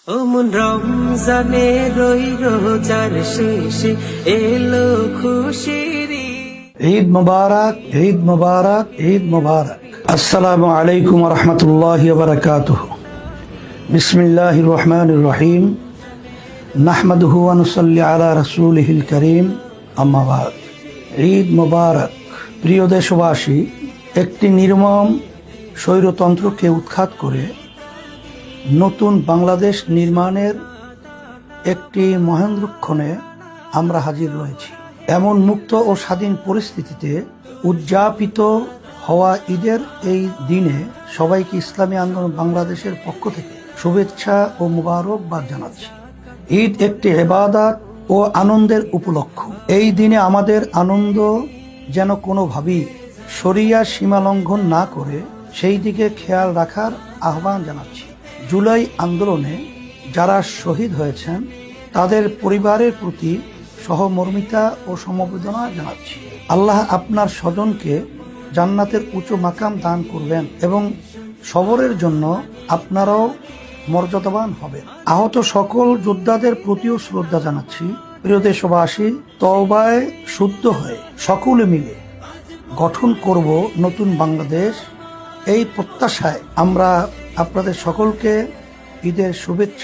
ওমন রমজানে রই রোজার শেষে এলো খুশির ঈদ মুবারক, ঈদ মুবারক, ঈদ মুবারক। আসসালামু আলাইকুম ওয়া রাহমাতুল্লাহি ওয়া বারাকাতুহু। বিসমিল্লাহির রহমানির রহিম। নাহমাদুহু ওয়া নুসাল্লি আলা রাসূলিহিল কারীম। আম্মা বাদ। ঈদ মুবারক। প্রিয় দেশবাসী, একটি নির্মম স্বৈরতন্ত্রকে উৎখাত করে নতুন বাংলাদেশ নির্মাণের একটি মহেন্দ্রক্ষণে আমরা হাজির রয়েছি। এমন মুক্ত ও স্বাধীন পরিস্থিতিতে উদযাপিত হওয়া ঈদের এই দিনে সবাইকে ইসলামী আন্দোলন বাংলাদেশের পক্ষ থেকে শুভেচ্ছা ও মুবারকবাদ জানাচ্ছি। ঈদ একটি ইবাদত ও আনন্দের উপলক্ষ। এই দিনে আমাদের আনন্দ যেন কোনোভাবেই শরিয়া সীমা লঙ্ঘন না করে সেই দিকে খেয়াল রাখার আহ্বান জানাচ্ছি। জুলাই আন্দোলনে যারা শহীদ হয়েছেন তাদের পরিবারের প্রতি সহমর্মিতা ও সমবেদনা জানাচ্ছি। আল্লাহ আপনার স্বজনকে জান্নাতের উঁচু মাকাম দান করবেন এবং সবরের জন্য আপনারাও মর্যাদাবান হবেন। আহত সকল যোদ্ধাদের প্রতিও শ্রদ্ধা জানাচ্ছি। প্রিয় দেশবাসী, তওবায় শুদ্ধ হয়ে সকলে মিলে গঠন করব নতুন বাংলাদেশ। এই প্রত্যাশায় আমরা আপনাদের সকলকে ঈদের শুভেচ্ছা